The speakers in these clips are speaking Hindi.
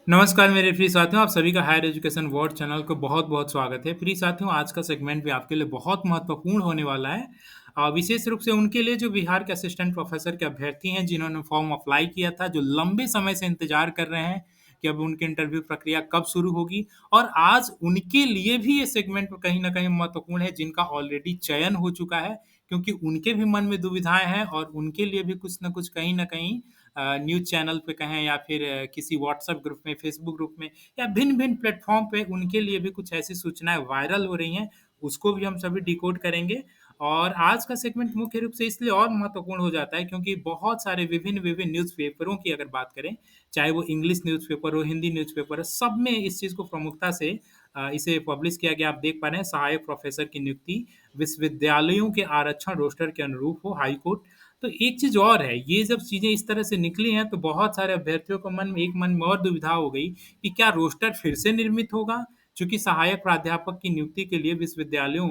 नमस्कार मेरे प्रिय साथियों, आप सभी का हायर एजुकेशन वर्ल्ड चैनल को बहुत-बहुत स्वागत है। प्रिय साथियों, आज का सेगमेंट भी आपके लिए बहुत महत्वपूर्ण होने वाला है। विशेष रूप से उनके लिए जो बिहार के असिस्टेंट प्रोफ़ेसर के अभ्यर्थी हैं, जिन्होंने फॉर्म अप्लाई किया था, जो लंबे समय से इंतज़ार कर रहे हैं कि अब उनकी इंटरव्यू प्रक्रिया कब शुरू होगी और आज उनके लिए भी ये सेगमेंट कहीं न कहीं महत्वपूर्ण है, जिनका ऑलरेडी चयन हो चुका है, क्योंकि उनके भी मन में दुविधाएँ हैं और उनके लिए भी कुछ न कुछ कहीं न कहीं न्यूज़ चैनल पे कहें या फिर किसी व्हाट्सएप ग्रुप में, फेसबुक ग्रुप में या भिन्न-भिन्न प्लेटफ़ॉर्म पे उनके लिए भी कुछ ऐसी सूचनाएँ वायरल हो रही हैं, उसको भी हम सभी डिकोड करेंगे। और आज का सेगमेंट मुख्य रूप से इसलिए और महत्वपूर्ण हो जाता है क्योंकि बहुत सारे विभिन्न-विभिन्न न्यूज़पेपरों की अगर बात करें, चाहे वो इंग्लिश न्यूज़पेपर हो, हिंदी न्यूज़पेपर हो, सब में इस चीज़ को प्रमुखता से इसे पब्लिश किया गया। आप देख पा रहे हैं सहायक प्रोफ़ेसर की नियुक्ति विश्वविद्यालयों के आरक्षण रोस्टर के अनुरूप हो, हाई कोर्ट। तो एक चीज़ और है, ये जब चीज़ें इस तरह से निकली हैं, तो बहुत सारे अभ्यर्थियों को मन में और दुविधा हो गई कि क्या रोस्टर फिर से निर्मित होगा? चूँकि सहायक प्राध्यापक की नियुक्ति के लिए विश्वविद्यालयों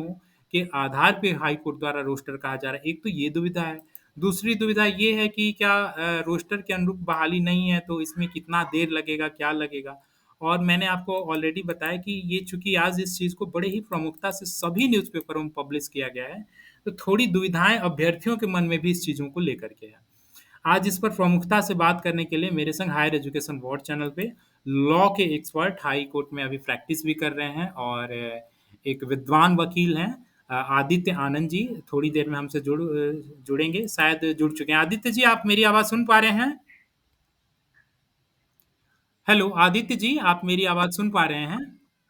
के आधार पे हाई कोर्ट द्वारा रोस्टर कहा जा रहा है। एक तो ये दुविधा है। दूसरी दुविधा ये है कि क्या रोस्टर के अनुरूप बहाली नहीं है, तो इसमें कितना देर लगेगा, क्या लगेगा? और मैंने आपको ऑलरेडी बताया कि ये चूँकि आज इस चीज़ को बड़े ही प्रमुखता से सभी न्यूज़पेपरों में पब्लिश किया गया है, तो थोड़ी दुविधाएँ अभ्यर्थियों के मन में भी इस चीज़ों को लेकर के है। आज इस पर प्रमुखता से बात करने के लिए मेरे संग हायर एजुकेशन बोर्ड चैनल पे लॉ के एक्सपर्ट हाई कोर्ट में अभी प्रैक्टिस भी कर रहे हैं और एक विद्वान वकील हैं आदित्य आनंद जी, थोड़ी देर में हमसे जुड़ेंगे, शायद जुड़ चुके हैं। आदित्य जी, आप मेरी आवाज़ सुन पा रहे हैं? हेलो, आदित्य जी, आप मेरी आवाज़ सुन पा रहे हैं?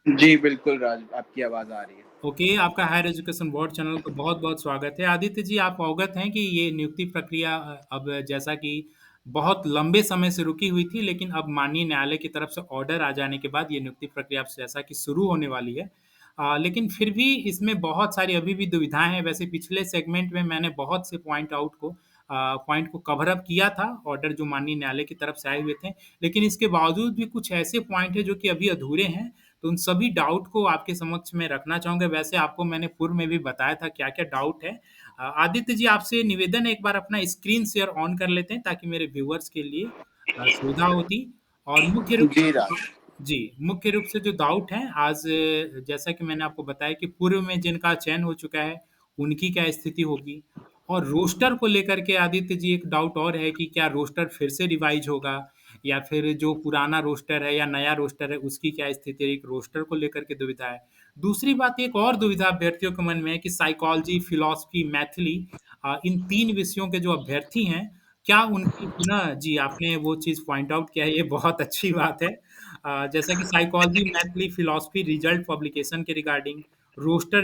जी, बिल्कुल राज, आपकी आवाज़ आ रही है। ओके, आपका हायर एजुकेशन बोर्ड चैनल को बहुत-बहुत स्वागत है। आदित्य जी, आप अवगत हैं कि ये नियुक्ति प्रक्रिया अब जैसा कि बहुत लंबे समय से रुकी हुई थी, लेकिन अब माननीय न्यायालय की तरफ से ऑर्डर आ जाने के बाद ये नियुक्ति प्रक्रिया अब जैसा कि शुरू होने वाली है। लेकिन फिर भी इसमें बहुत सारी अभी भी दुविधाएँ हैं। वैसे पिछले सेगमेंट में मैंने बहुत से पॉइंट को कवर अप किया था, ऑर्डर जो माननीय न्यायालय की तरफ से आए हुए थे। लेकिन इसके बावजूद भी कुछ ऐसे पॉइंट हैं जो कि अभी अधूरे हैं, तो उन सभी डाउट को आपके समक्ष मैं रखना चाहूँगा। वैसे आपको मैंने पूर्व में भी बताया था क्या-क्या डाउट है। आदित्य जी आपसे निवेदन है एक बार अपना स्क्रीन शेयर ऑन कर लेते हैं ताकि मेरे व्यूअर्स के लिए सुविधा होती और मुख्य रूप जी राज। जी, मुख्य रूप से जो डाउट हैं आज जैसा कि मैंने आपको बताया कि पूर्व में जिनका चयन हो चुका है, उनकी क्या स्थिति होगी? और रोस्टर को लेकर के आदित्य जी एक डाउट और है कि क्या रोस्टर फिर से रिवाइज़ होगा? या फिर जो पुराना रोस्टर है या नया रोस्टर है, उसकी क्या स्थिति है? एक रोस्टर को लेकर के दुविधा है। दूसरी बात एक और दुविधा अभ्यर्थियों के मन में है कि साइकोलॉजी, फिलॉसफी, मैथिली इन 3 विषयों के जो अभ्यर्थी हैं, क्या उनकी पुनः जी, आपने वो चीज़ पॉइंट आउट किया है, ये बहुत अच्छी बात है। जैसा कि psychology, Maithili, philosophy result publication के रिगार्डिंग, रोस्टर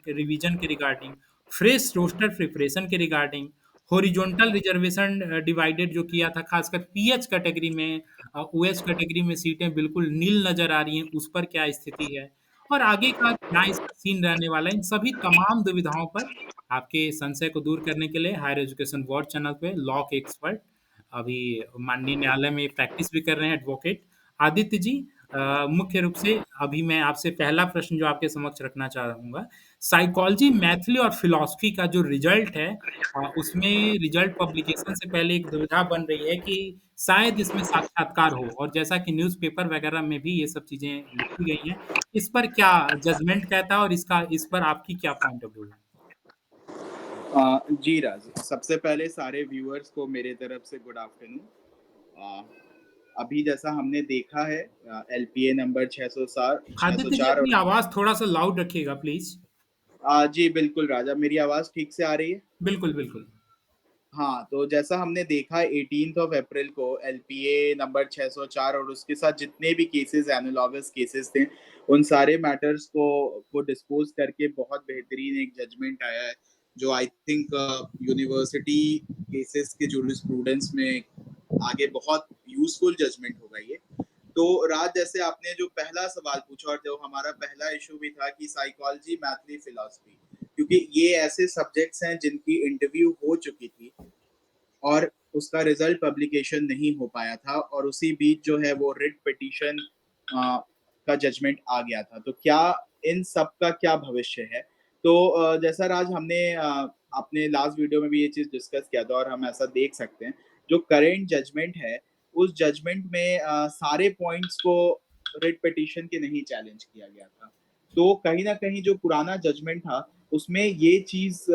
रिवीजन के रिगार्डिंग, फ्रेश रोस्टर प्रिपरेशन के रिगार्डिंग, हॉरिजॉन्टल रिजर्वेशन डिवाइडेड जो किया था खासकर पीएच कैटेगरी में ओएच कैटेगरी में सीटें बिल्कुल नील नज़र आ रही हैं, उस पर क्या स्थिति है? और आगे का क्या इसका सीन रहने वाला है? इन सभी तमाम दुविधाओं पर आपके संशय को दूर करने के लिए हायर एजुकेशन बोर्ड चैनल पे लॉ के एक्सपर्ट अभी माननीय न्यायालय में प्रैक्टिस भी कर रहे हैं एडवोकेट। आदित्य जी मुख्य रूप से अभी मैं आपसे पहला प्रश्न जो आपके समक्ष रखना चाहूँगा, साइकोलॉजी, मैथिली और फिलॉसफी का जो रिज़ल्ट है उसमें रिज़ल्ट पब्लिकेशन से पहले एक दुविधा बन रही है कि शायद इसमें साक्षात्कार हो और जैसा कि न्यूज़पेपर वगैरह में भी ये सब चीज़ें लिखी गई हैं। इस पर क्या जजमेंट कहता है और इस पर आपकी क्या पॉइंट ऑफ व्यू है? जी राज, सबसे पहले सारे व्यूअर्स को मेरे तरफ से गुड आफ्टरनून। अ, अभी जैसा हमने देखा है एलपीए नंबर 604 आदित्य जी 604 और अपनी आवाज़ थोड़ा-सा लाउड रखिएगा प्लीज़। जी बिल्कुल राजा, मेरी आवाज़ ठीक से आ रही है? बिल्कुल, बिल्कुल। हाँ, तो जैसा हमने देखा 18th ऑफ अप्रैल को एलपीए नंबर 604 और उसके साथ जितने भी केसेस एनालॉगस केसेस थे, उन सारे मैटर्स को डिस्पोज़ करके बहुत बेहतरीन एक जजमेंट आया है, जो आई थिंक यूनिवर्सिटी केसेस के जूरिस्प्रूडेंस में आगे बहुत यूज़फुल जजमेंट होगा ये। तो राज, जैसे आपने जो पहला सवाल पूछा और जो हमारा पहला इश्यू भी था कि साइकोलॉजी, मैथली, फिलॉसफी, क्योंकि ये ऐसे सब्जेक्ट्स हैं जिनकी इंटरव्यू हो चुकी थी और उसका रिजल्ट पब्लिकेशन नहीं हो पाया था और उसी बीच जो है वो रिट पिटीशन का जजमेंट आ गया था। तो क्या इन सब का क्या भविष्य है? तो जैसा राज हमने अपने लास्ट वीडियो में भी ये चीज़ डिस्कस किया था और हम ऐसा देख सकते हैं, जो करेंट जजमेंट है उस जजमेंट में सारे पॉइंट्स को रिट पिटीशन के नहीं चैलेंज किया गया था। तो कहीं न कहीं जो पुराना जजमेंट था, उसमें ये चीज़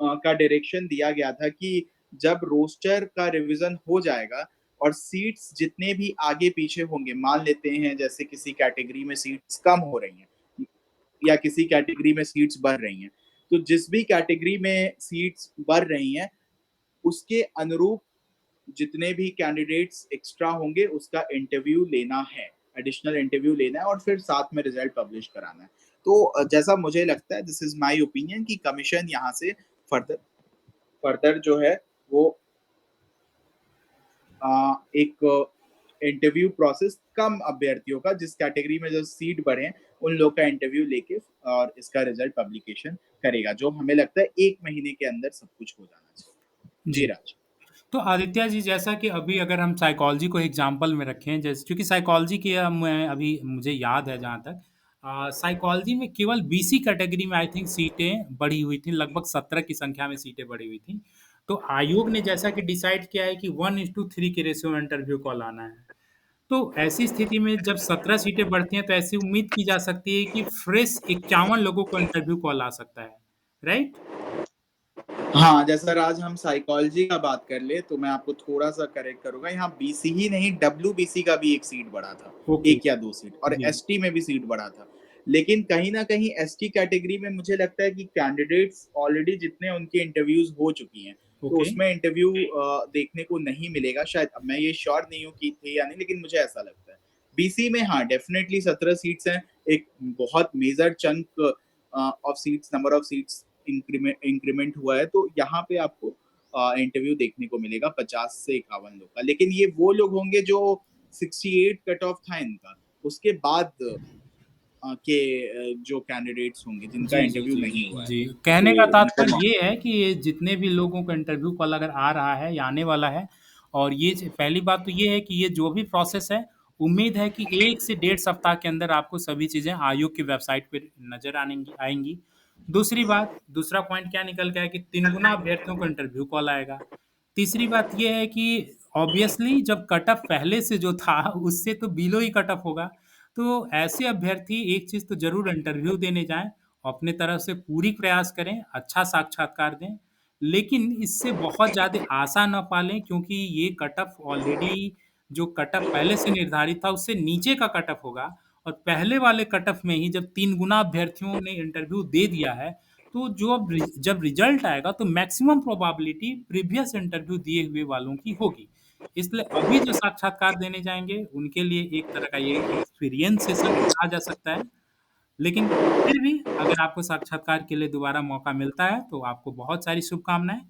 का डायरेक्शन दिया गया था कि जब रोस्टर का रिवीजन हो जाएगा और सीट्स जितने भी आगे-पीछे होंगे, मान लेते हैं जैसे किसी कैटेगरी में सीट्स कम हो रही हैं या किसी कैटेगरी में सीट्स बढ़ रही हैं, तो जिस भी कैटेगरी में सीट्स बढ़ रही हैं, उसके अनुरूप जितने भी कैंडिडेट्स एक्स्ट्रा होंगे, उसका इंटरव्यू लेना है, एडिशनल इंटरव्यू लेना है और फिर साथ में रिजल्ट पब्लिश कराना है। तो जैसा मुझे लगता है, दिस इज़ माय ओपिनियन कि कमीशन यहाँ से फर्दर फर्दर जो है वो एक इंटरव्यू प्रोसेस कम अभ्यर्थियों का, जिस कैटेगरी में जो सीट बढ़े हैं, उन लोग का इंटरव्यू लेके और इसका रिजल्ट पब्लिकेशन करेगा, जो हमें लगता है 1 महीने के अंदर सब कुछ हो जाना चाहिए। जी, जी। राज। तो आदित्य जी, जैसा कि अभी अगर हम साइकोलॉजी को एग्जांपल में रखें, जैसे क्योंकि साइकोलॉजी की मैं अभी मुझे याद है जहाँ तक साइकोलॉजी में केवल बीसी कैटेगरी में आई थिंक सीटें बढ़ी हुई थी, लगभग 17 की संख्या में सीटें बढ़ी हुई थी। तो आयोग ने जैसा कि डिसाइड किया है कि 1:3 के रेशियो में इंटरव्यू कॉल आना है। तो ऐसी स्थिति में जब 17 सीटें बढ़ती हैं तो ऐसी उम्मीद की जा सकती है कि फ्रेश 51 लोगों को इंटरव्यू कॉल आ सकता है, राइट? हाँ, जैसा राज हम साइकोलॉजी का बात कर ले तो मैं आपको थोड़ा-सा करेक्ट करूँगा, यहाँ बीसी ही नहीं डब्ल्यूबीसी का भी 1 सीट बढ़ा था, ओके। 1 या 2 सीट और जी। एसटी में भी सीट बढ़ा था। लेकिन कहीं न कहीं एसटी कैटेगरी में मुझे लगता है कि कैंडिडेट्स ऑलरेडी जितने उनके इंटरव्यूज़ हो चुकी हैं, तो ओके। उसमें इंटरव्यू देखने को नहीं मिलेगा शायद, अब मैं ये श्योर नहीं हूँ कि थे या नहीं, लेकिन मुझे ऐसा लगता है। बीसी में हाँ, डेफिनिटली 17 सीट्स हैं, एक बहुत major chunk of seats, number of seats increment हुआ है, तो यहाँ पे आपको इंटरव्यू देखने को मिलेगा 50 से 51 लोग का। लेकिन ये वो लोग होंगे जो 68 कट ऑफ था इनका, उसके बाद जो कैंडिडेट्स होंगे जिनका जी, जी, इंटरव्यू जी, नहीं हुआ है, जी। कहने का तो उनको तात्पर्य ये है कि ये जितने भी लोगों को इंटरव्यू कॉल अगर आ रहा है या आने वाला है और ये पहली बात तो ये है कि ये जो भी प्रोसेस है, उम्मीद है कि 1 से डेढ़ सप्ताह के अंदर आपको सभी चीज़ें आयोग की वेबसाइट पे नज़र आनेंगी आएँगी। दूसरी बात, दूसरा पॉइंट क्या निकल के है कि 3 गुना अभ्यर्थियों को इंटरव्यू कॉल आएगा। तीसरी बात ये है कि ऑब्वियसली जब कट ऑफ पहले से जो था उससे तो बिलो ही कट ऑफ होगा। तो ऐसे अभ्यर्थी एक चीज़ तो ज़रूर इंटरव्यू देने जाएँ, अपने तरफ से पूरी प्रयास करें, अच्छा साक्षात्कार दें, लेकिन इससे बहुत ज़्यादा आशा ना पालें क्योंकि ये कट ऑफ ऑलरेडी जो कट ऑफ पहले से निर्धारित था उससे नीचे का कट ऑफ होगा और पहले वाले कट ऑफ में ही जब 3 गुना अभ्यर्थियों ने इंटरव्यू दे दिया है, तो जो अब जब रिजल्ट आएगा तो मैक्सिमम प्रोबेबिलिटी प्रीवियस इंटरव्यू दिए हुए वालों की होगी। इसलिए अभी जो साक्षात्कार देने जाएँगे, उनके लिए एक तरह का ये एक्सपीरियंस सेशन कहा जा सकता है। लेकिन फिर भी अगर आपको साक्षात्कार के लिए दोबारा मौका मिलता है, तो आपको बहुत सारी शुभकामनाएँ।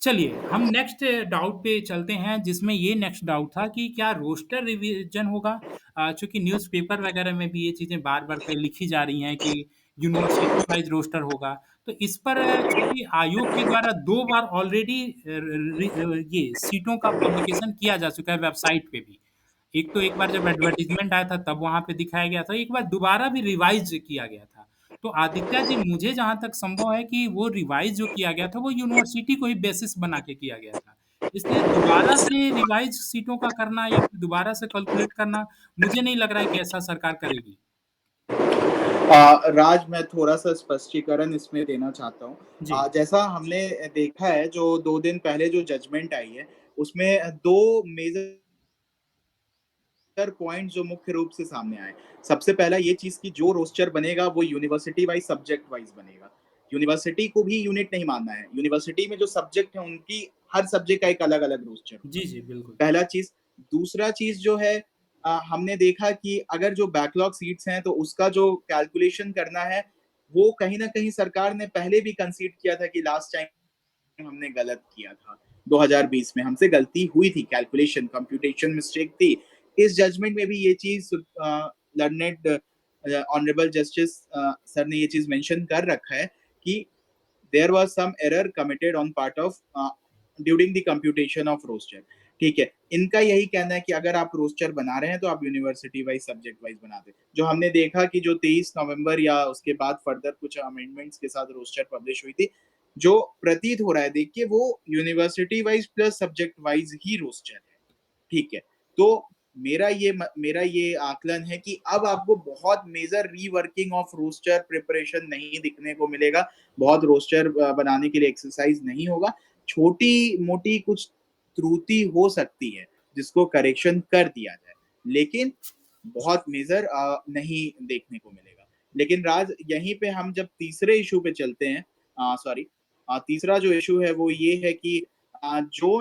चलिए, हम नेक्स्ट डाउट पे चलते हैं, जिसमें ये नेक्स्ट डाउट था कि क्या रोस्टर रिवीजन होगा? चूँकि न्यूज़पेपर वगैरह में भी ये चीज़ें बार-बार पे लिखी जा रही हैं कि यूनिवर्सिटी वाइज़ रोस्टर होगा। तो इस पर चूँकि आयोग के द्वारा 2 बार ऑलरेडी ये सीटों का पब्लिकेशन किया जा चुका है वेबसाइट पे भी। एक तो एक बार जब एडवर्टाइज़मेंट आया था तब वहाँ पे दिखाया गया था, एक बार दोबारा भी रिवाइज़ किया गया था। तो आदित्य जी, मुझे जहाँ तक संभव है कि वो रिवाइज़ जो किया गया था वो यूनिवर्सिटी को ही बेसिस बना के किया गया था। इसलिए दोबारा से रिवाइज़ सीटों का करना या फिर दोबारा से कैलकुलेट करना, मुझे नहीं लग रहा है कि ऐसा सरकार करेगी। राज, मैं थोड़ा-सा स्पष्टीकरण इसमें देना चाहता हूँ। जी। जैसा हमने देखा है, जो 2 दिन पहले जो जजमेंट आई है, उसमें 2 मेजर पॉइंट जो मुख्य रूप से सामने आए। सबसे पहला ये चीज़ कि जो रोस्टर बनेगा वो यूनिवर्सिटी वाइज़, सब्जेक्ट वाइज़ बनेगा। यूनिवर्सिटी को भी यूनिट नहीं मानना है। यूनिवर्सिटी में जो सब्जेक्ट हैं उनकी हर सब्जेक्ट का एक अलग-अलग रोस्टर जी, होगा। जी, बिल्कुल। पहला चीज़। दूसरा चीज़ जो है, हमने देखा कि अगर जो बैकलॉग सीट्स हैं तो उसका जो कैलकुलेशन करना है, वो कहीं न कहीं सरकार ने पहले भी कंसीड किया था कि लास्ट टाइम हमने गलत किया था। 2020 में हमसे गलती हुई थी, कैलकुलेशन, कंप्यूटेशन मिस्टेक थी। इस जजमेंट में भी ये चीज़ लर्नेड ऑनरेबल जस्टिस सर ने ये चीज़ मेंशन कर रखा है कि there was some error committed on part of during the computation of roster. ठीक है। इनका यही कहना है कि अगर आप रोस्टर बना रहे हैं तो आप यूनिवर्सिटी वाइज़, सब्जेक्ट वाइज़ बना दें। जो हमने देखा कि जो 23 नवंबर या उसके बाद फर्दर कुछ अमेंडमेंट्स के साथ रोस्टर पब्लिश हुई थी, जो प्रतीत हो रहा है देख के, वो university wise plus subject wise ही रोस्टर है। ठीक है। तो मेरा ये आकलन है कि अब आपको बहुत major reworking of roster preparation नहीं दिखने को मिलेगा। बहुत रोस्टर बनाने के लिए एक्सरसाइज नहीं होगा। छोटी मोटी कुछ त्रुटि हो सकती है जिसको करेक्शन कर दिया जाए, लेकिन बहुत मेजर नहीं देखने को मिलेगा। लेकिन राज, यहीं पे हम जब तीसरे इशू पे चलते हैं, सॉरी, तीसरा जो इशू है वो ये है कि जो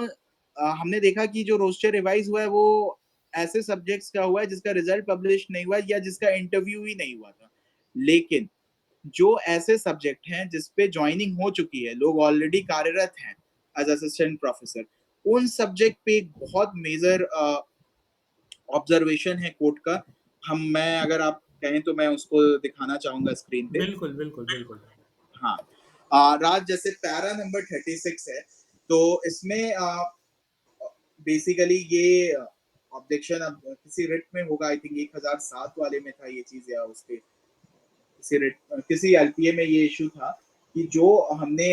हमने देखा कि जो रोस्टर रिवाइज हुआ है वो ऐसे सब्जेक्ट्स का हुआ है जिसका रिजल्ट पब्लिश नहीं हुआ या जिसका इंटरव्यू ही नहीं हुआ था। लेकिन जो ऐसे सब्जेक्ट हैं जिसपे ज्वाइनिंग हो चुकी है, लोग ऑलरेडी कार्यरत हैं एज असिस्टेंट प्रोफेसर, उन सब्जेक्ट पे एक बहुत मेजर ऑब्जर्वेशन है कोर्ट का। मैं अगर आप कहें तो मैं उसको दिखाना चाहूंगा स्क्रीन पे। बिल्कुल, बिल्कुल, बिल्कुल। हाँ, राज, जैसे पैरा नंबर 36 है, तो इसमें बेसिकली ये ऑब्जेक्शन अब किसी रिट में होगा, आई थिंक 1007 वाले में था ये चीज, या उसके किसी रिट, किसी एलपीए में ये इशू था कि जो हमने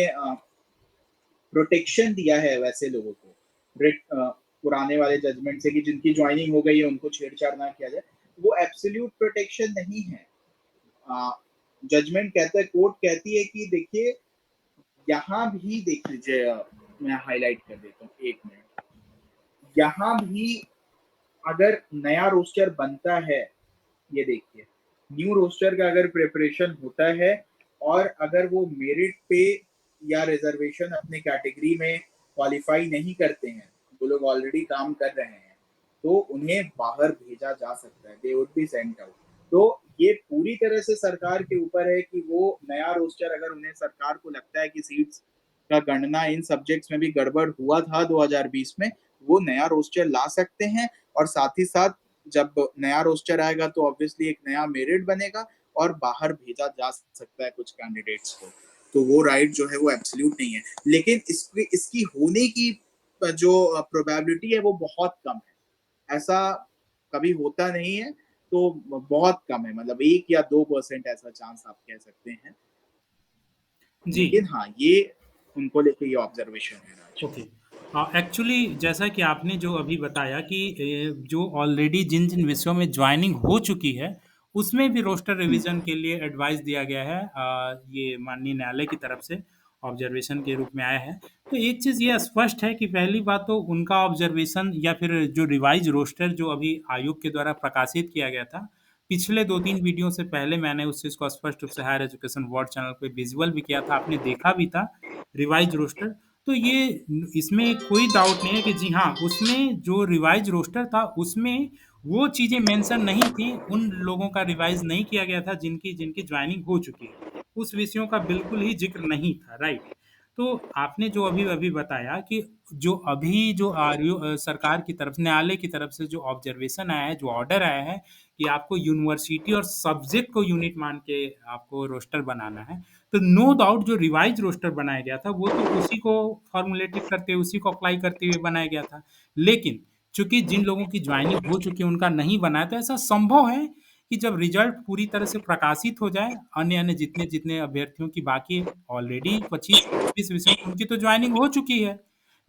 प्रोटेक्शन दिया है वैसे लोगों को रिट पुराने वाले जजमेंट से कि जिनकी ज्वाइनिंग हो गई है उनको छेड़छाड़ ना किया जाए, वो एब्सोल्यूट प्रोटेक्शन नहीं है। जजमेंट कहता है, कोर्ट कहती है कि देखिए, यहाँ भी देख लीजिए, मैं हाईलाइट कर देता हूँ, एक मिनट। यहाँ भी अगर नया रोस्टर बनता है, ये देखिए, न्यू रोस्टर का अगर प्रिपरेशन होता है और अगर वो मेरिट पे या रिजर्वेशन अपने कैटेगरी में क्वालिफाई नहीं करते हैं, वो लोग ऑलरेडी काम कर रहे हैं, तो उन्हें बाहर भेजा जा सकता है, they would be sent out. तो ये पूरी तरह से सरकार के ऊपर है कि वो नया रोस्टर, अगर उन्हें सरकार को लगता है कि सीट्स का गणना इन सब्जेक्ट्स में भी गड़बड़ हुआ था 2020 में, वो नया रोस्टर ला सकते हैं। और साथ ही साथ जब नया रोस्टर आएगा तो ऑब्वियसली एक नया मेरिट बनेगा और बाहर भेजा जा सकता है कुछ कैंडिडेट्स को। तो वो राइट जो है वो एब्सोल्यूट नहीं है, लेकिन इसकी इसकी होने की जो प्रोबेबिलिटी है वो बहुत कम है। ऐसा कभी होता नहीं है, तो बहुत कम है, मतलब 1 या 2% ऐसा चांस आप कह सकते हैं। जी। लेकिन हाँ, ये उनको लेके ये ऑब्जर्वेशन है राज। ओके। एक्चुअली जैसा कि आपने जो अभी बताया कि जो ऑलरेडी जिन-जिन विषयों में जॉइनिंग हो चुकी है, उसमें भी रोस्टर रिवीजन के लिए एडवाइस दिया गया है। ये माननीय न्यायालय की तरफ से ऑब्जर्वेशन के रूप में आया है। तो एक चीज़ ये स्पष्ट है कि पहली बात तो उनका ऑब्जर्वेशन या फिर जो रिवाइज़ रोस्टर जो अभी आयोग के द्वारा प्रकाशित किया गया था, पिछले 2-3 वीडियो से पहले मैंने उस चीज़ को स्पष्ट रूप से हायर एजुकेशन वर्ल्ड चैनल पे विज़ुअल भी किया था, आपने देखा भी था, रिवाइज़ रोस्टर। तो ये इसमें कोई डाउट नहीं है कि जी हाँ, उसमें जो रिवाइज़ रोस्टर था, उसमें वो चीज़ें मेंशन नहीं थी, उन लोगों का रिवाइज़ नहीं किया गया था जिनकी जिनकी जॉइनिंग हो चुकी है। उस विषयों का बिल्कुल ही ज़िक्र नहीं था, राइट। तो आपने जो अभी-अभी बताया कि जो अभी जो सरकार की तरफ से, न्यायालय की तरफ से जो ऑब्जर्वेशन आया है, जो ऑर्डर आया है कि आपको यूनिवर्सिटी और सब्जेक्ट को यूनिट मान के आपको रोस्टर बनाना है, तो नो डाउट जो रिवाइज रोस्टर बनाया गया था वो तो उसी को फॉर्मुलेटिव करते हुए उसी को अप्लाई करते हुए बनाया गया था। लेकिन चूंकि जिन लोगों की ज्वाइनिंग हो चुकी है उनका नहीं बना है, तो ऐसा संभव है कि जब रिजल्ट पूरी तरह से प्रकाशित हो जाए, अन्य अन्य जितने जितने अभ्यर्थियों की बाकी ऑलरेडी 25-26 विषयों में उनकी तो ज्वाइनिंग हो चुकी है,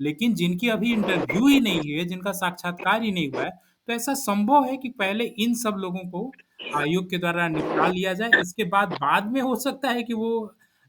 लेकिन जिनकी अभी इंटरव्यू ही नहीं हुई है, जिनका साक्षात्कार ही नहीं हुआ है, तो ऐसा संभव है कि पहले इन सब लोगों को आयोग के द्वारा निपटा लिया जाए। इसके बाद में हो सकता है कि वो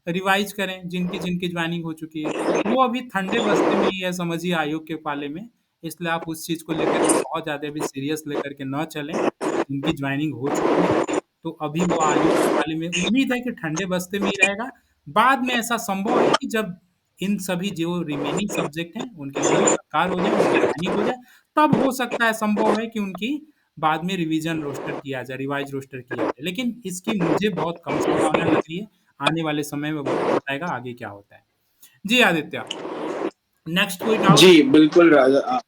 रिवाइज़ करें, जिनकी जॉइनिंग हो चुकी है। वो अभी ठंडे बस्ते में ही है समझिए आयोग के पाले में, इसलिए आप उस चीज़ को लेकर के बहुत ज़्यादा अभी सीरियस लेकर के ना चलें, जिनकी जॉइनिंग हो चुकी है। तो अभी वो आयोग के पाले में उम्मीद है कि ठंडे बस्ते में ही रहेगा। बाद में ऐसा संभव है कि जब इन सभी जो रिमेनिंग सब्जेक्ट हैं, उनके साक्षात्कार हो जाए, उनकी जॉइनिंग हो जाए, तब हो सकता है संभव है कि उनकी बाद में रिवीजन रोस्टर किया जाए, रिवाइज़ रोस्टर किया जाए। लेकिन इसकी मुझे बहुत कम संभावना लग रही है। आने वाले समय में वक़्त बताएगा आगे क्या होता है। जी आदित्य, नेक्स्ट कोई डाउट? जी, बिल्कुल राजा। बिल्कुल।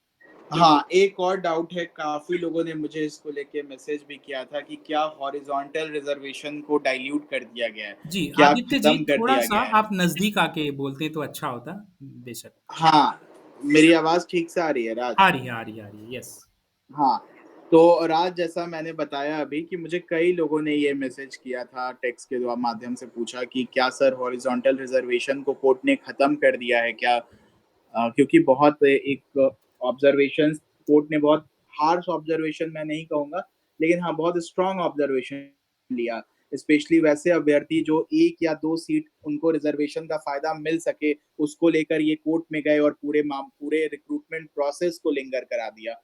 हाँ, एक और डाउट है, काफ़ी लोगों ने मुझे इसको लेके मैसेज भी किया था कि क्या हॉरिज़ॉन्टल रिज़र्वेशन को डाइल्यूट कर दिया गया है? जी, क्या आदित्य जी खत्म कर दिया थोड़ा-सा गया है? आप नज़दीक आके बोलते तो अच्छा होता, बेशक। हाँ, मेरी आवाज़ ठीक से आ रही है राज? आ रही है, आ रही है, आ रही है। यस। हाँ, तो राज, जैसा मैंने बताया अभी कि मुझे कई लोगों ने ये मैसेज किया था, टेक्स्ट के माध्यम से पूछा कि क्या सर हॉरिज़ॉन्टल रिज़र्वेशन को कोर्ट ने खत्म कर दिया है क्या? क्योंकि बहुत एक ऑब्जर्वेशंस कोर्ट ने बहुत हार्श ऑब्जर्वेशन मैं नहीं कहूँगा, लेकिन हाँ, बहुत स्ट्रॉन्ग ऑब्जर्वेशन लिया। स्पेशली वैसे अभ्यर्थी जो 1 या 2 सीट उनको रिज़र्वेशन का फ़ायदा मिल सके, उसको लेकर ये कोर्ट में गए और पूरे रिक्रूटमेंट प्रोसेस को लिंगर करा दिया।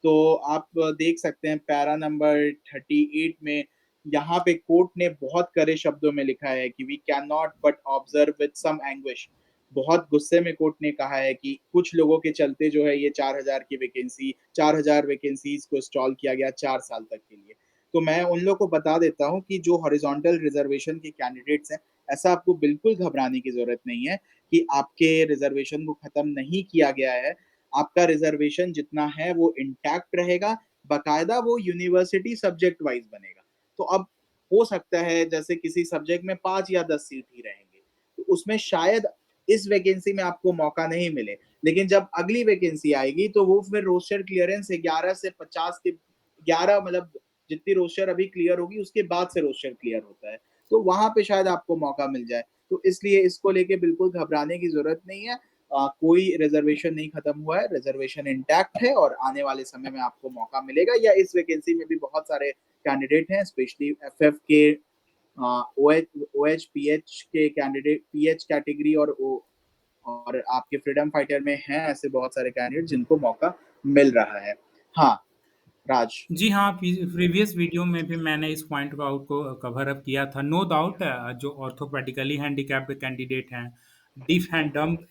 तो आप देख सकते हैं पैरा नंबर 38 में यहाँ पे कोर्ट ने बहुत कड़े शब्दों में लिखा है कि we cannot but observe with some anguish. बहुत गुस्से में कोर्ट ने कहा है कि कुछ लोगों के चलते जो है ये 4000 की वैकेंसी 4000 वैकेंसीज़ को स्टॉल किया गया 4 साल तक के लिए। तो मैं उन लोगों को बता देता हूँ कि जो हॉरिज़ॉन्टल रिज़र्वेशन के कैंडिडेट्स हैं, ऐसा आपको बिल्कुल घबराने की ज़रूरत नहीं है कि आपके रिज़र्वेशन को खत्म नहीं किया गया है। आपका रिज़र्वेशन जितना है वो इंटैक्ट रहेगा, बाकायदा वो यूनिवर्सिटी सब्जेक्ट वाइज़ बनेगा। तो अब हो सकता है जैसे किसी सब्जेक्ट में 5 या 10 सीट ही रहेंगे, तो उसमें शायद इस वैकेंसी में आपको मौका नहीं मिले। लेकिन जब अगली वैकेंसी आएगी तो वो फिर रोस्टर क्लियरेंस 11 से 50 के 11 मतलब जितनी रोस्टर अभी क्लियर होगी उसके बाद से रोस्टर क्लियर होता है। तो वहाँ पे शायद आपको मौका मिल जाए। तो इसलिए इसको लेके बिल्कुल घबराने की ज़रूरत नहीं है। कोई रिज़र्वेशन नहीं खत्म हुआ है, रिज़र्वेशन इंटैक्ट है और आने वाले समय में आपको मौका मिलेगा या इस वैकेंसी में भी बहुत सारे कैंडिडेट हैं, स्पेशली एफएफ के ओएच ओएच, पीएच के कैंडिडेट पीएच कैटेगरी और आपके फ्रीडम फाइटर में हैं ऐसे बहुत सारे कैंडिडेट जिनको मौका मिल रहा है। हाँ, राज। जी हाँ, प्रीवियस वीडियो में भी मैंने इस पॉइंट को कवर अप किया था। नो डाउट जो ऑर्थोपेडिकली हैंडीकैप्ड कैंडिडेट हैं, डिफ एंड डम्ब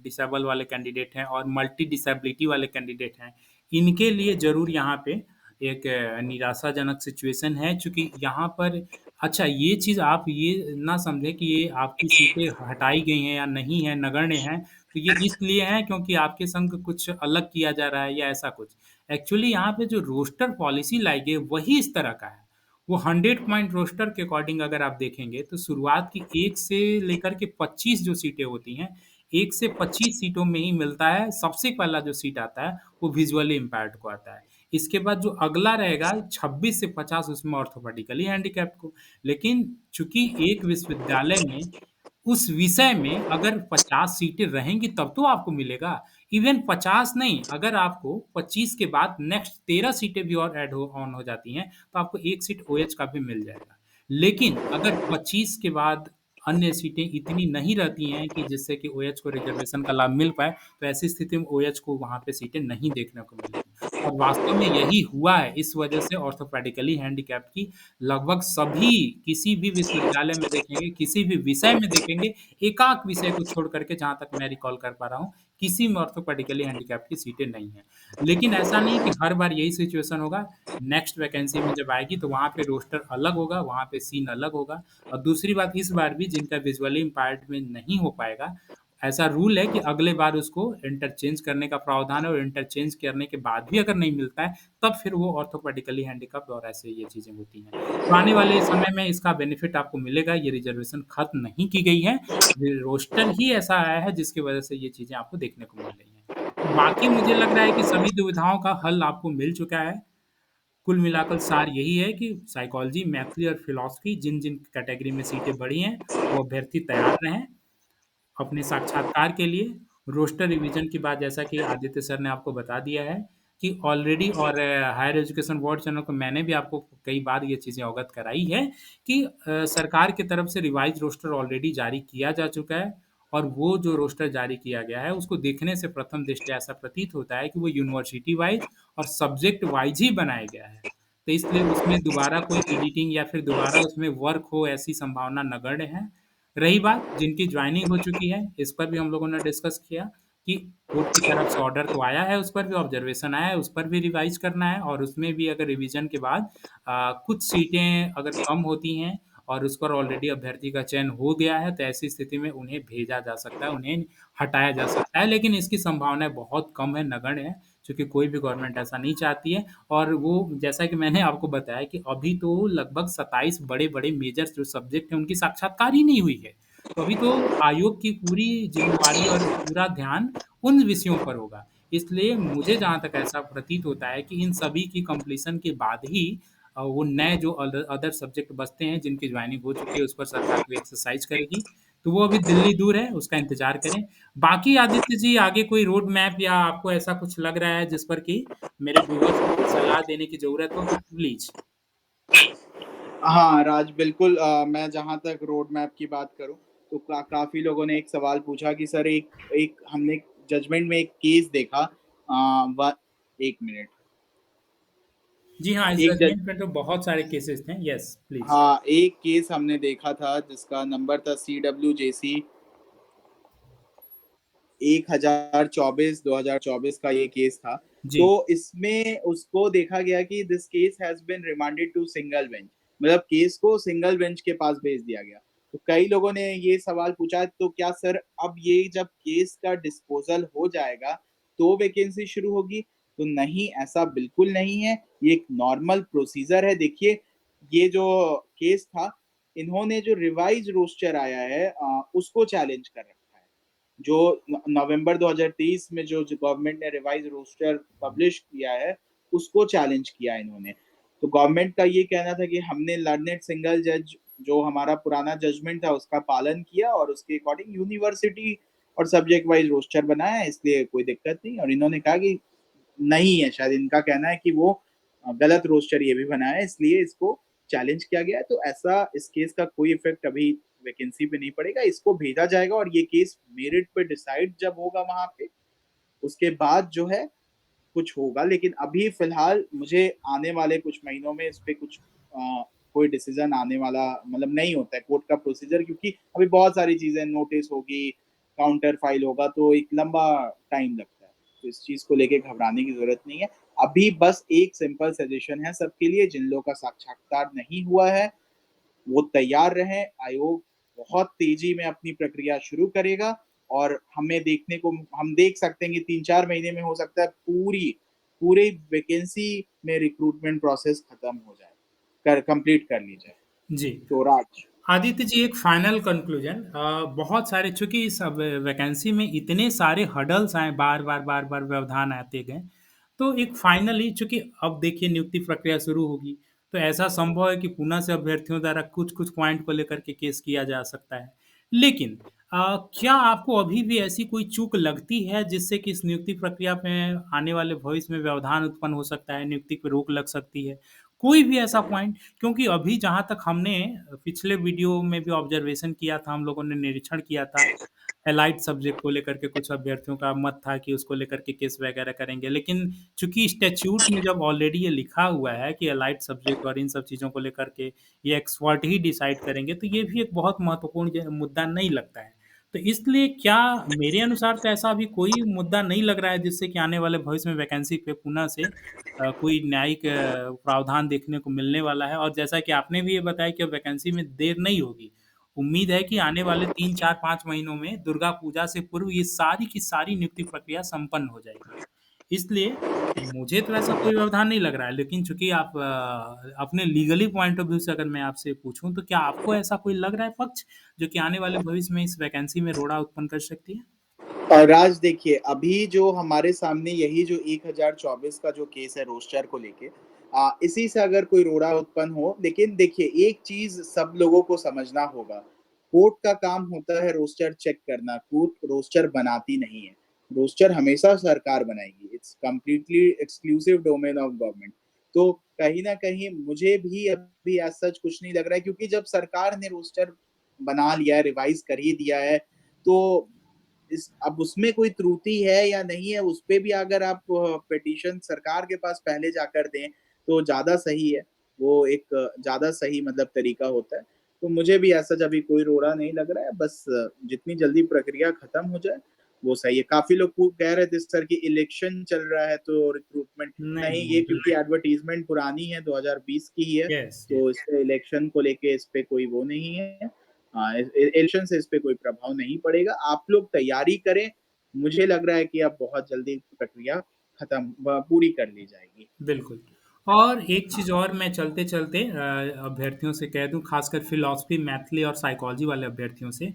डिसेबल वाले कैंडिडेट हैं और मल्टी डिसेबिलिटी वाले कैंडिडेट हैं, इनके लिए ज़रूर यहाँ पे एक निराशाजनक सिचुएशन है, चूँकि यहाँ पर अच्छा ये चीज़ आप ये ना समझें कि ये आपकी सीटें हटाई गई हैं या नहीं हैं, नगण्य हैं, तो ये इसलिए हैं क्योंकि आपके संग कुछ अलग किया जा रहा है या ऐसा कुछ। एक्चुअली यहाँ पे जो रोस्टर पॉलिसी लाई गई वही इस तरह का है। वो 100 पॉइंट रोस्टर के अकॉर्डिंग अगर आप देखेंगे तो शुरुआत की 1 से लेकर के 25 जो सीटें होती हैं, 1 से 25 सीटों में ही मिलता है, सबसे पहला जो सीट आता है वो विजुअली इम्पेयर्ड को आता है। इसके बाद जो अगला रहेगा 26 से 50 उसमें ऑर्थोपेडिकली हैंडीकैप्ड को। लेकिन चूँकि एक विश्वविद्यालय में उस विषय में अगर 50 सीटें रहेंगी तब तो आपको मिलेगा। इवन 50 नहीं, अगर आपको 25 के बाद नेक्स्ट 13 सीटें भी और ऐड हो ऑन हो जाती हैं, तो आपको 1 सीट ओएच का भी मिल जाएगा। लेकिन अगर 25 के बाद अन्य सीटें इतनी नहीं रहती हैं कि जिससे कि ओएच को रिज़र्वेशन का लाभ मिल पाए, तो ऐसी स्थिति में ओएच को वहाँ पे सीटें नहीं देखने को मिलेंगी। और वास्तव में यही हुआ है, इस वजह से ऑर्थोपेडिकली हैंडीकैप्ड की लगभग सभी किसी भी विश्वविद्यालय में देखेंगे, किसी भी विषय में देखेंगे, एकाक विषय को छोड़ करके जहाँ तक मैं रिकॉल कर पा रहा हूँ, किसी में ऑर्थोपेडिकली हैंडीकैप्ड की सीटें नहीं हैं। लेकिन ऐसा नहीं कि हर बार यही सिचुएशन होगा, नेक्स्ट वैकेंसी में जब आएगी तो वहाँ पे रोस्टर अलग होगा, वहाँ पे सीन अलग होगा। और दूसरी बात इस बार भी जिनका विजुअली इम्पेयर्ड में नहीं हो पाएगा, ऐसा रूल है कि अगले बार उसको इंटरचेंज करने का प्रावधान है और इंटरचेंज करने के बाद भी अगर नहीं मिलता है, तब फिर वो ऑर्थोपेडिकली हैंडीकैप्ड और ऐसे ये चीज़ें होती हैं। तो आने वाले समय में इसका बेनिफिट आपको मिलेगा, ये रिज़र्वेशन खत्म नहीं की गई है, ये रोस्टर ही ऐसा आया है जिसकी वजह से ये चीज़ें आपको देखने को मिल रही हैं। तो बाकी मुझे लग रहा है कि सभी दुविधाओं का हल आपको मिल चुका है। कुल मिलाकर सार यही है कि साइकोलॉजी, मैथ्स और फिलॉसफी जिन-जिन कैटेगरी में सीटें बढ़ी हैं, वो अभ्यर्थी तैयार रहें अपने साक्षात्कार के लिए। रोस्टर रिवीजन की बात जैसा कि आदित्य सर ने आपको बता दिया है कि ऑलरेडी और हायर एजुकेशन बोर्ड चैनल को मैंने भी आपको कई बार ये चीज़ें अवगत कराई है कि सरकार की तरफ से रिवाइज़ रोस्टर ऑलरेडी जारी किया जा चुका है और वो जो रोस्टर जारी किया गया है, उसको देखने से प्रथम दृष्टया ऐसा प्रतीत होता है कि वो यूनिवर्सिटी वाइज़ और सब्जेक्ट वाइज़ ही बनाया गया है। तो इसलिए उसमें दोबारा कोई एडिटिंग या फिर दोबारा उसमें वर्क हो ऐसी संभावना नगण्य है। रही बात जिनकी जॉइनिंग हो चुकी है, इस पर भी हम लोगों ने डिस्कस किया कि कोर्ट की तरफ से ऑर्डर तो आया है, उस पर भी ऑब्जर्वेशन आया है, उस पर भी रिवाइज़ करना है और उसमें भी अगर रिवीजन के बाद कुछ सीटें अगर कम होती हैं और उस पर ऑलरेडी अभ्यर्थी का चयन हो गया है, तो ऐसी स्थिति में उन्हें भेजा जा सकता है, उन्हें हटाया जा सकता है। लेकिन इसकी संभावनाएँ बहुत कम है, नगण्य है, चूँकि कोई भी गवर्नमेंट ऐसा नहीं चाहती है और वो जैसा कि मैंने आपको बताया कि अभी तो लगभग 27 बड़े-बड़े मेजर जो सब्जेक्ट हैं, उनकी साक्षात्कार ही नहीं हुई है। तो अभी तो आयोग की पूरी ज़िम्मेवारी और पूरा ध्यान उन विषयों पर होगा। इसलिए मुझे जहाँ तक ऐसा प्रतीत होता है कि इन सभी की कंप्लीशन के बाद ही वो नए जो अदर सब्जेक्ट बचते हैं, जिनकी जॉइनिंग हो चुकी है, उस पर सरकार कोई एक्सरसाइज़ करेगी। तो वो अभी दिल्ली दूर है, उसका इंतज़ार करें। बाकी आदित्य जी आगे कोई रोड मैप या आपको ऐसा कुछ लग रहा है जिस पर कि मेरे व्यूअर्स को कुछ सलाह देने की ज़रूरत हो तो प्लीज़? हाँ, राज बिल्कुल मैं जहाँ तक रोड मैप की बात करूँ, तो काफ़ी लोगों ने एक सवाल पूछा कि सर एक एक हमने जजमेंट में एक केस देखा व 1 मिनट। जी हाँ, इस एक जज जजमेंट में तो बहुत सारे केसेज़ थे। Yes, please. हाँ, एक केस हमने देखा था जिसका नंबर था CWJC 1024/2024 का ये केस था। जी, तो इसमें उसको देखा गया कि this case has been remanded to single bench, मतलब केस को सिंगल बेंच के पास भेज दिया गया। तो कई लोगों ने ये सवाल पूछा तो क्या सर अब ये जब केस का डिस्पोज़ल हो जाएगा, तो वैकेंसी शुरू होगी? तो नहीं, ऐसा बिल्कुल नहीं है। ये एक नॉर्मल प्रोसीज़र है। देखिए, ये जो केस था, इन्होंने जो रिवाइज़ रोस्टर आया है उसको चैलेंज कर रखा है। जो नवंबर 2023 में जो गवर्नमेंट ने रिवाइज रोस्टर पब्लिश किया है, उसको चैलेंज किया है इन्होंने। तो गवर्नमेंट का ये कहना था कि हमने लर्नेड सिंगल जज जो हमारा पुराना जजमेंट था उसका पालन किया और उसके अकॉर्डिंग यूनिवर्सिटी और सब्जेक्ट वाइज रोस्टर बनाया है, इसलिए कोई दिक्कत नहीं। और इन्होंने कहा कि नहीं है, शायद इनका कहना है कि वो गलत रोस्टर ये भी बनाया है, इसलिए इसको चैलेंज किया गया है। तो ऐसा इस केस का कोई इफेक्ट अभी वैकेंसी पे नहीं पड़ेगा, इसको भेजा जाएगा और ये केस मेरिट पे डिसाइड जब होगा वहां पे, उसके बाद जो है कुछ होगा। लेकिन अभी फिलहाल मुझे आने वाले कुछ महीनों में इस पे कुछ कोई डिसीजन आने वाला मतलब नहीं होता है कोर्ट का प्रोसीजर, क्योंकि अभी बहुत सारी चीजें, नोटिस होगी, काउंटर फाइल होगा, तो एक लंबा टाइम लगता है। तो इस चीज को लेके घबराने की जरूरत नहीं है। अभी बस एक सिंपल सजेशन है सबके लिए जिन लोगों का साक्षात्कार नहीं हुआ है, वो तैयार रहें। आयोग बहुत तेजी में अपनी प्रक्रिया शुरू करेगा और हमें देखने को हम देख सकते हैं कि 3-4 महीने में हो सकता है पूरी वैकेंसी में रिक्रूटमेंट प्रोसेस खत्म हो जाए, कर कंप्लीट कर ली जाए। जी। तो राज। आदित्य जी एक फाइनल कंक्लूजन बहुत सारे चूंकि इस वैकेंसी में इतने सारे हर्डल्स आए बार बार व्यवधान आते गए तो एक फाइनली चूंकि अब देखिए नियुक्ति प्रक्रिया शुरू होगी तो ऐसा संभव है कि पुनः से अभ्यर्थियों द्वारा कुछ कुछ पॉइंट को लेकर के केस किया जा सकता है लेकिन क्या आपको अभी भी ऐसी कोई चूक लगती है जिससे कि इस नियुक्ति प्रक्रिया में आने वाले भविष्य में व्यवधान उत्पन्न हो सकता है नियुक्ति पर रोक लग सकती है कोई भी ऐसा पॉइंट क्योंकि अभी जहाँ तक हमने पिछले वीडियो में भी ऑब्जर्वेशन किया था, हम लोगों ने निरीक्षण किया था, एलाइड सब्जेक्ट को लेकर के कुछ अभ्यर्थियों का मत था कि उसको लेकर के केस वगैरह करेंगे। लेकिन चूँकि स्टैट्यूट में जब ऑलरेडी ये लिखा हुआ है कि एलाइड सब्जेक्ट और इन सब चीज़ों को लेकर के ये एक्सपर्ट ही डिसाइड करेंगे, तो ये भी एक बहुत महत्वपूर्ण मुद्दा नहीं लगता है। तो इसलिए क्या मेरे अनुसार तो ऐसा अभी कोई मुद्दा नहीं लग रहा है जिससे कि आने वाले भविष्य में वैकेंसी पे पुनः से कोई न्यायिक प्रावधान देखने को मिलने वाला है और जैसा कि आपने भी ये बताया कि अब वैकेंसी में देर नहीं होगी। उम्मीद है कि आने वाले 3, 4, 5 महीनों में दुर्गा पूजा से पूर्व ये सारी की सारी नियुक्ति प्रक्रिया संपन्न हो जाएगी। इसलिए मुझे तो ऐसा कोई व्यवधान नहीं लग रहा है, लेकिन चूँकि आप अपने लीगली पॉइंट ऑफ व्यू से अगर मैं आपसे पूछूँ, तो क्या आपको ऐसा कोई लग रहा है पक्ष, जो कि आने वाले भविष्य में इस वैकेंसी में रोड़ा उत्पन्न कर सकती है? राज देखिए, अभी जो हमारे सामने यही जो 1024 का जो केस है रोस्टर को लेके, इसी से अगर कोई रोड़ा उत्पन्न हो, लेकिन देखिए एक चीज़ सब लोगों को समझना होगा, कोर्ट का काम होता है रोस्टर चेक करना, कोर्ट रोस्टर बनाती नहीं है। रोस्टर हमेशा सरकार बनाएगी, it's completely exclusive domain of government. तो कहीं न कहीं मुझे भी अभी एज़ सच कुछ नहीं लग रहा है, क्योंकि जब सरकार ने रोस्टर बना लिया है, रिवाइज़ कर ही दिया है, तो इस अब उसमें कोई त्रुटि है या नहीं है, उस पे भी अगर आप पिटीशन सरकार के पास पहले जाकर दें, तो ज़्यादा सही है। वो एक ज़्यादा सही मतलब तरीका होता है। तो मुझे भी ऐसा अभी कोई रोड़ा नहीं लग रहा है, बस जितनी जल्दी प्रक्रिया खत्म हो जाए, वो सही है। काफ़ी लोग को कह रहे थे सर कि इलेक्शन चल रहा है तो रिक्रूटमेंट नहीं, नहीं, नहीं, ये क्योंकि बिल्कुल। एडवर्टाइज़मेंट पुरानी है, 2020 की ही है, यस, तो यस। इसपे इलेक्शन को लेके इस पे कोई वो नहीं है। इलेक्शन से इस पे कोई प्रभाव नहीं पड़ेगा। आप लोग तैयारी करें, मुझे लग रहा है कि अब बहुत जल्दी प्रक्रिया खत्म पूरी कर ली जाएगी। बिल्कुल। और एक चीज़ और मैं चलते-चलते अभ्यर्थियों से कह दूँ, खासकर फ़िलॉसफ़ी, मैथली और साइकोलॉजी वाले अभ्यर्थियों से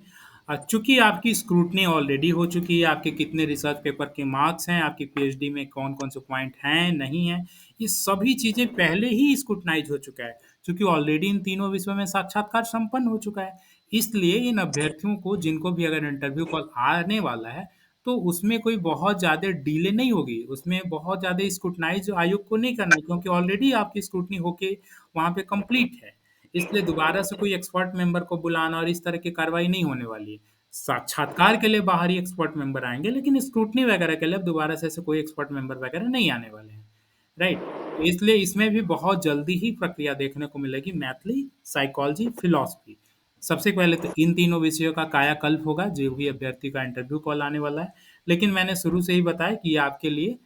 चूँकि आपकी स्क्रूटनी ऑलरेडी हो चुकी है, आपके कितने रिसर्च पेपर के मार्क्स हैं, आपकी पीएचडी में कौन-कौन से पॉइंट हैं, नहीं हैं, ये सभी चीज़ें पहले ही स्क्रूटनाइज़ हो चुका है, चूँकि ऑलरेडी इन तीनों विषयों में साक्षात्कार संपन्न हो चुका है। इसलिए इन अभ्यर्थियों को जिनको भी अगर इंटरव्यू कॉल आने वाला है, तो उसमें कोई बहुत ज़्यादा डिले नहीं होगी, उसमें बहुत ज़्यादा स्क्रूटनाइज़ आयोग को नहीं करना है क्योंकि ऑलरेडी आपकी स्क्रूटनी होके वहाँ पे कंप्लीट है। इसलिए दोबारा से कोई एक्सपर्ट मेंबर को बुलाना और इस तरह की कार्रवाई नहीं होने वाली है। साक्षात्कार के लिए बाहरी एक्सपर्ट मेंबर आएँगे, लेकिन स्क्रूटनी वगैरह के लिए अब दोबारा से ऐसे कोई एक्सपर्ट मेंबर वगैरह नहीं आने वाले हैं। राइट? तो इसलिए इसमें भी बहुत जल्दी ही प्रक्रिया देखने को मिलेगी मैथिली, साइकोलॉजी, फिलॉसफी। सबसे पहले तो इन तीनों विषयों का कायाकल्प होगा, जो भी अभ्यर्थी का इंटरव्यू कॉल आने वाला है। लेकिन मैंने शुरू से ही बताया कि ये आपके लिए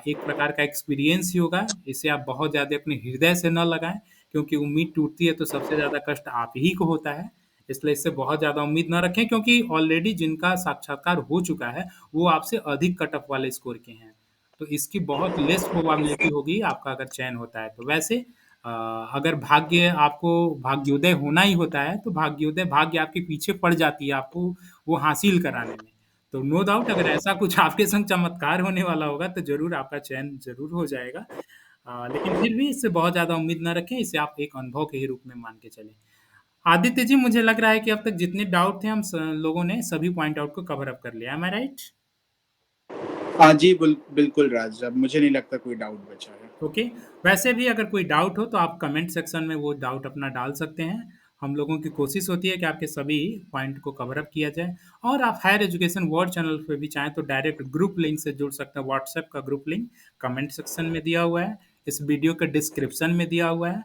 एक प्रकार का एक्सपीरियंस ही होगा। इसे आप बहुत ज़्यादा अपने हृदय से ना लगाएँ, क्योंकि उम्मीद टूटती है तो सबसे ज़्यादा कष्ट आप ही को होता है। इसलिए इससे बहुत ज़्यादा उम्मीद ना रखें क्योंकि ऑलरेडी जिनका साक्षात्कार हो चुका है, वो आपसे अधिक कट ऑफ वाले स्कोर के हैं। तो इसकी बहुत लेस प्रोबेबिलिटी होगी आपका अगर चयन होता है तो। वैसे अ, अगर भाग्य आपको भाग्योदय होना ही होता है तो भाग्य आपके पीछे पड़ जाती है आपको वो हासिल कराने में। तो नो डाउट अगर ऐसा कुछ आपके संग चमत्कार होने वाला होगा तो ज़रूर आपका चयन ज़रूर हो जाएगा। लेकिन फिर भी इससे बहुत ज़्यादा उम्मीद ना रखें, इसे आप एक अनुभव के ही रूप में मान के चलें। आदित्य जी, मुझे लग रहा है कि अब तक जितने डाउट थे हम लोगों ने सभी पॉइंट आउट को कवर अप कर लिया। एम आई राइट? हाँ जी, बिल्कुल राज, अब मुझे नहीं लगता कोई डाउट बचा है। ओके। वैसे भी अगर कोई डाउट हो तो आप कमेंट सेक्शन में वो डाउट अपना डाल सकते हैं। हम लोगों की कोशिश होती है कि आपके सभी पॉइंट को कवर अप किया जाए। और आप हायर एजुकेशन वर्ल्ड चैनल पे भी चाहें तो डायरेक्ट ग्रुप लिंक से जुड़ सकते हैं। व्हाट्सएप का ग्रुप लिंक कमेंट सेक्शन में दिया हुआ है, इस वीडियो के डिस्क्रिप्शन में दिया हुआ है,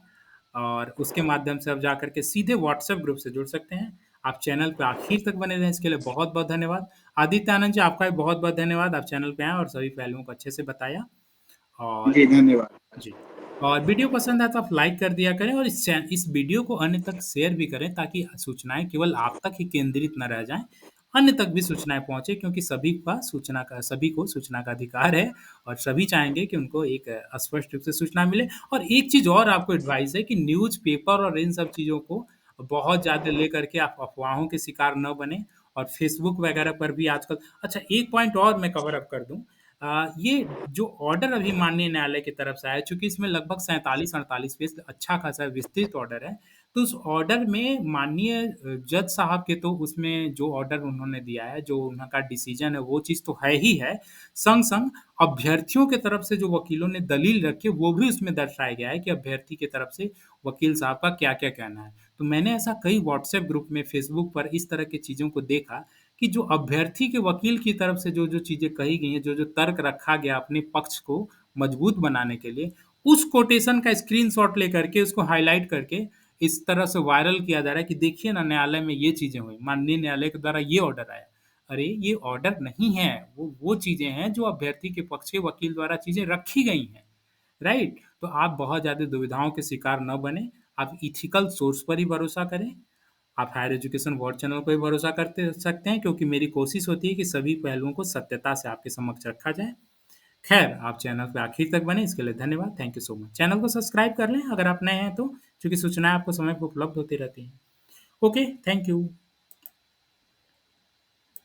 और उसके माध्यम से आप जा करके सीधे व्हाट्सएप ग्रुप से जुड़ सकते हैं। आप चैनल पे आखिर तक बने रहें, इसके लिए बहुत बहुत धन्यवाद। आदित्य आनंद जी, आपका भी बहुत बहुत धन्यवाद, आप चैनल पे आए और सभी पहलुओं को अच्छे से बताया। और जी, धन्यवाद। जी। और वीडियो पसंद आए तो आप लाइक कर दिया करें और इस वीडियो को अन्य तक शेयर भी करें ताकि सूचनाएँ केवल आप तक ही केंद्रित ना रह जाएँ, अन्य तक भी सूचनाएँ पहुँचे, क्योंकि सभी को सूचना का अधिकार है और सभी चाहेंगे कि उनको एक स्पष्ट रूप से सूचना मिले। और एक चीज़ और आपको एडवाइस है कि न्यूज़पेपर और इन सब चीज़ों को बहुत ज़्यादा लेकर के आप अफ़वाहों के शिकार न बनें। और फ़ेसबुक वगैरह पर भी आजकल, अच्छा एक पॉइंट और मैं कवर अप कर दूँ। ये जो ऑर्डर अभी माननीय न्यायालय की तरफ से आया, चूँकि इसमें लगभग 47-48 पेज अच्छा खासा विस्तृत ऑर्डर है, तो उस ऑर्डर में माननीय जज साहब के तो उसमें जो ऑर्डर उन्होंने दिया है, जो उनका डिसीजन है, वो चीज़ तो है ही है। संग-संग अभ्यर्थियों की तरफ से जो वकीलों ने दलील रखी है, वो भी उसमें दर्शाया गया है कि अभ्यर्थी की तरफ से वकील साहब का क्या-क्या कहना है। तो मैंने ऐसा कई व्हाट्सएप ग्रुप में, फेसबुक पर इस तरह की चीज़ों को देखा कि जो अभ्यर्थी के वकील की तरफ से जो-जो चीज़ें कही गई हैं, जो-जो तर्क रखा गया अपने पक्ष को मजबूत बनाने के लिए, उस कोटेशन का स्क्रीनशॉट लेकर के उसको हाइलाइट करके इस तरह से वायरल किया जा रहा है कि देखिए ना, न्यायालय में ये चीज़ें हुई, माननीय न्यायालय के द्वारा ये ऑर्डर आया। अरे! ये ऑर्डर नहीं है, वो चीज़ें हैं जो अभ्यर्थी के पक्ष के वकील द्वारा चीज़ें रखी गई हैं, राइट? तो आप बहुत ज़्यादा दुविधाओं के शिकार न बनें, आप एथिकल सोर्स पर ही भरोसा करें। आप हायर एजुकेशन वर्ल्ड चैनल पे भी भरोसा करते सकते हैं, क्योंकि मेरी कोशिश होती है कि सभी पहलुओं को सत्यता से आपके समक्ष रखा जाए। खैर, आप चैनल पे आखिर तक बने इसके लिए धन्यवाद। Thank you so much. Channel को सब्सक्राइब कर लें अगर आप नए हैं तो, क्योंकि सूचनाएँ आपको समय पे उपलब्ध होती रहती हैं। Okay, thank you.